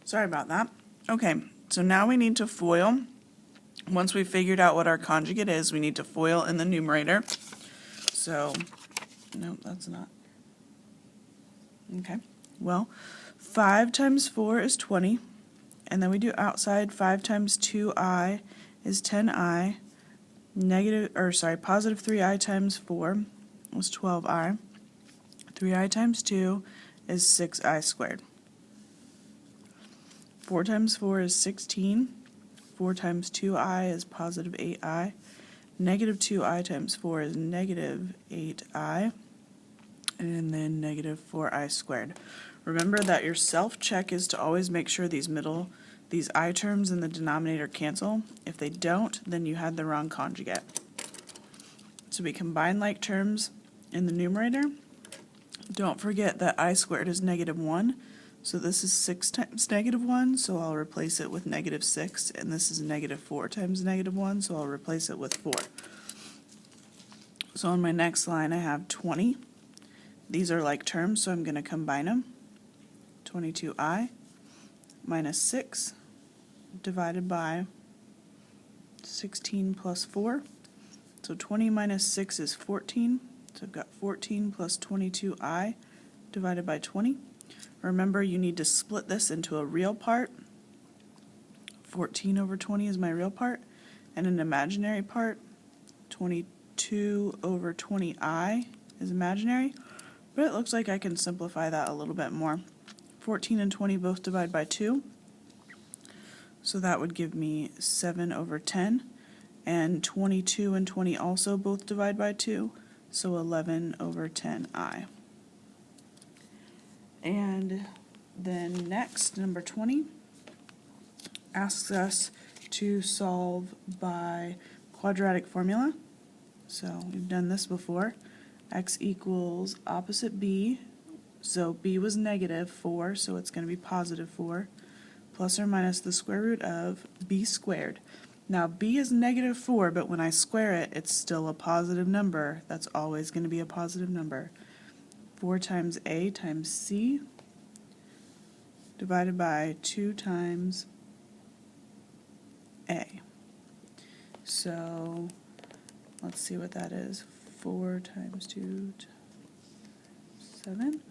Sorry about that. Okay, so now we need to FOIL. Once we've figured out what our conjugate is, we need to FOIL in the numerator. So, no, that's not. Okay, well, 5 times 4 is 20, and then we do outside. 5 times 2i is 10i, positive 3i times 4 was 12i, 3i times 2 is 6i squared. 4 times 4 is 16, 4 times 2i is positive 8i, negative 2i times 4 is negative 8i, and then negative 4i squared. Remember that your self-check is to always make sure these I terms in the denominator cancel. If they don't, then you had the wrong conjugate. So we combine like terms in the numerator. Don't forget that I squared is negative 1. So this is 6 times negative 1, so I'll replace it with negative 6. And this is negative 4 times negative 1, so I'll replace it with 4. So on my next line I have 20. These are like terms, so I'm going to combine them. 22i minus 6 divided by 16 plus 4. So 20 minus 6 is 14. So I've got 14 plus 22i divided by 20. Remember, you need to split this into a real part. 14 over 20 is my real part, and an imaginary part. 22 over 20i is imaginary, but it looks like I can simplify that a little bit more. 14 and 20 both divide by 2, so that would give me 7 over 10, and 22 and 20 also both divide by 2, so 11 over 10i. And then next, number 20, asks us to solve by quadratic formula. So we've done this before. X equals opposite b, so b was negative 4, so it's going to be positive 4, plus or minus the square root of b squared. Now b is negative 4, but when I square it, it's still a positive number. That's always going to be a positive number. 4 times a times c divided by 2 times a. So let's see what that is. 4 times 2, 7.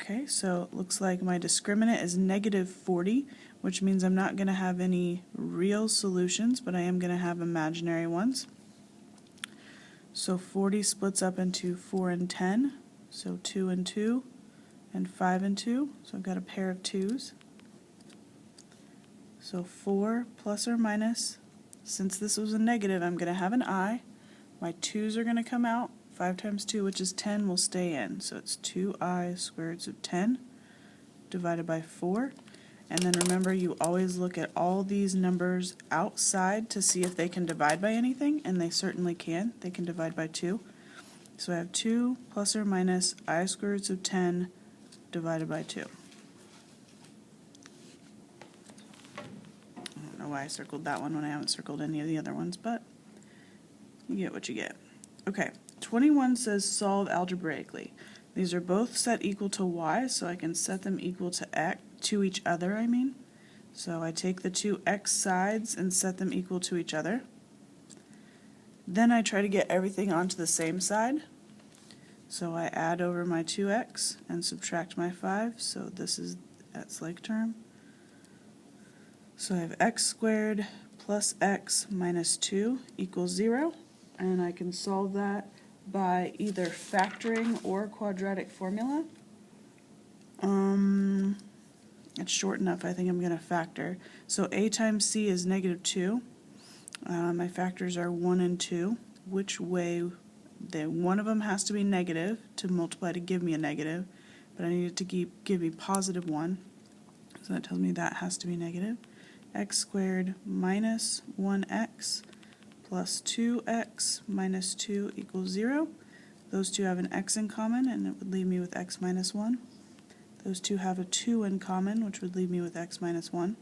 Okay, so it looks like my discriminant is negative 40, which means I'm not going to have any real solutions, but I am going to have imaginary ones. So 40 splits up into 4 and 10, so 2 and 2, and 5 and 2, so I've got a pair of 2's. So 4 plus or minus, since this was a negative, I'm going to have an I. My 2's are going to come out. 5 times 2, which is 10, will stay in. So it's 2i square roots of 10 divided by 4. And then remember, you always look at all these numbers outside to see if they can divide by anything, and they certainly can. They can divide by 2. So I have 2 plus or minus I square roots of 10 divided by 2. I don't know why I circled that one when I haven't circled any of the other ones, but you get what you get. Okay, 21 says solve algebraically. These are both set equal to y, so I can set them equal to x, to each other, So I take the two x sides and set them equal to each other. Then I try to get everything onto the same side. So I add over my 2x and subtract my 5, so this is that's like term. So I have x squared plus x minus 2 equals 0, and I can solve that by either factoring or quadratic formula. It's short enough, I think I'm going to factor. So a times c is negative 2. My factors are 1 and 2. Which way? One of them has to be negative to multiply to give me a negative, but I need it to give me positive 1. So that tells me that has to be negative. X squared minus 1x plus 2x minus 2 equals 0. Those two have an x in common, and it would leave me with x minus 1. Those two have a 2 in common, which would leave me with x minus 1.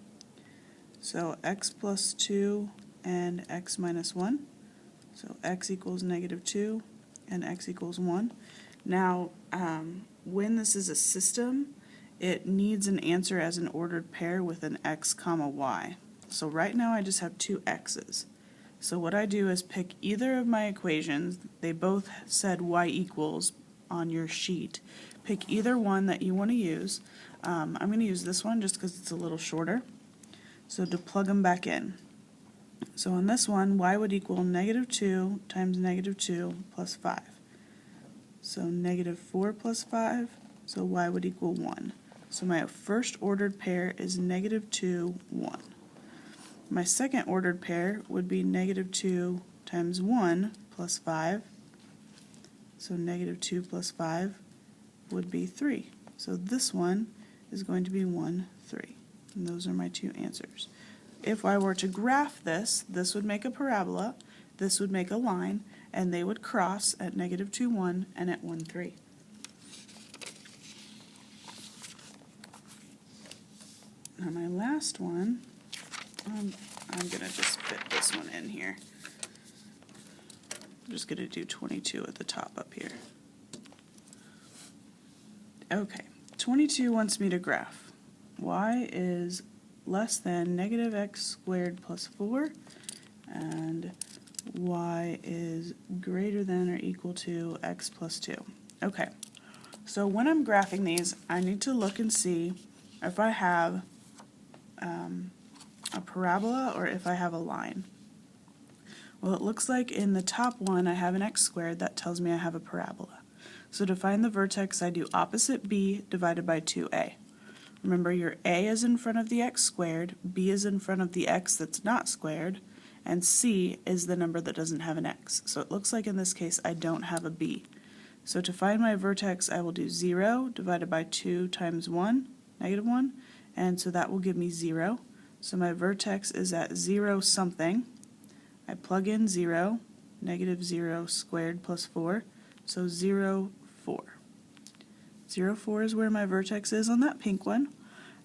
So x plus 2 and x minus 1. So x equals negative 2 and x equals 1. Now, when this is a system, it needs an answer as an ordered pair with an x comma y. So right now I just have two x's. So what I do is pick either of my equations. They both said y equals on your sheet. Pick either one that you want to use. I'm going to use this one just because it's a little shorter. So to plug them back in. So on this one, y would equal -2 times -2 plus 5. So -4 plus 5, so y would equal 1. So my first ordered pair is -2, 1. My second ordered pair would be -2 times 1 plus 5. So -2 plus 5 would be 3. So this one is going to be 1, 3. And those are my two answers. If I were to graph this, this would make a parabola, this would make a line, and they would cross at -2, 1 and at 1, 3. Now my last one, I'm going to just fit this one in here. I'm just going to do 22 at the top up here. Okay, 22 wants me to graph. Y is less than -x squared plus 4, and y is greater than or equal to x plus 2. Okay, so when I'm graphing these, I need to look and see if I have a parabola or if I have a line. Well, it looks like in the top one I have an x squared. That tells me I have a parabola. So to find the vertex, I do opposite b divided by 2a. Remember, your a is in front of the x squared, b is in front of the x that's not squared, and c is the number that doesn't have an x. So it looks like in this case I don't have a b. So to find my vertex, I will do 0 divided by 2 times 1, -1, and so that will give me 0. So my vertex is at 0 something. I plug in 0, -0 squared plus 4, so 0, 4. 0, 4 is where my vertex is on that pink one,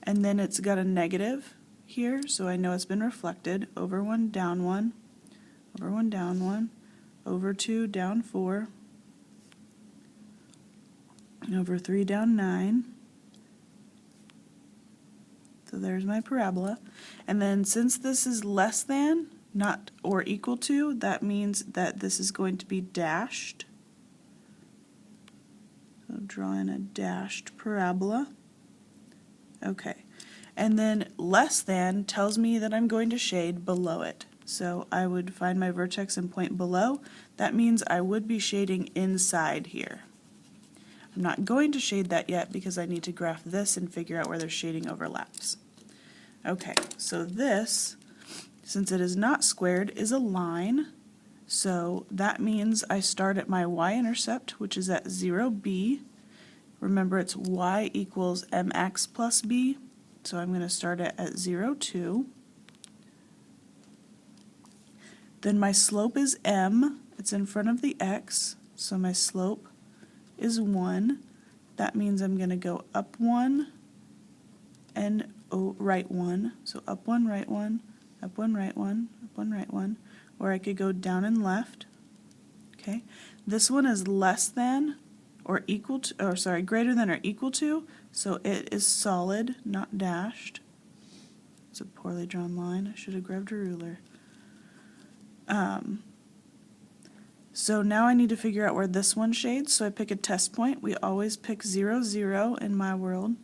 and then it's got a negative here, so I know it's been reflected. Over 1, down 1, over 1, down 1, over 2, down 4, and over 3, down 9. So there's my parabola. And then since this is less than, not or equal to, that means that this is going to be dashed. So draw in a dashed parabola. Okay. And then less than tells me that I'm going to shade below it. So I would find my vertex and point below. That means I would be shading inside here. I'm not going to shade that yet because I need to graph this and figure out where their shading overlaps. Okay, so this, since it is not squared, is a line. So that means I start at my y-intercept, which is at 0b. Remember, it's y equals mx plus b. So I'm going to start it at 0, 2. Then my slope is m. It's in front of the x, so my slope is 1. That means I'm going to go up 1 and right 1. So up 1, right 1, up 1, right 1, up 1, right 1. Or I could go down and left. Okay. This one is less than or equal to, or sorry, greater than or equal to, so it is solid, not dashed. It's a poorly drawn line. I should have grabbed a ruler. So now I need to figure out where this one shades, so I pick a test point. We always pick 0, 0 in my world,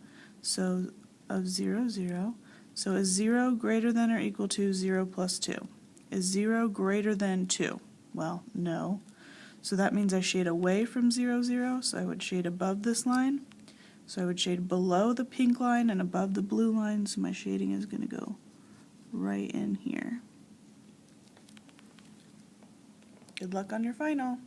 so of 0, 0. So is 0 greater than or equal to 0 plus 2? Is 0 greater than 2? Well, no. So that means I shade away from 0, 0, so I would shade above this line. So I would shade below the pink line and above the blue line, so my shading is going to go right in here. Good luck on your final.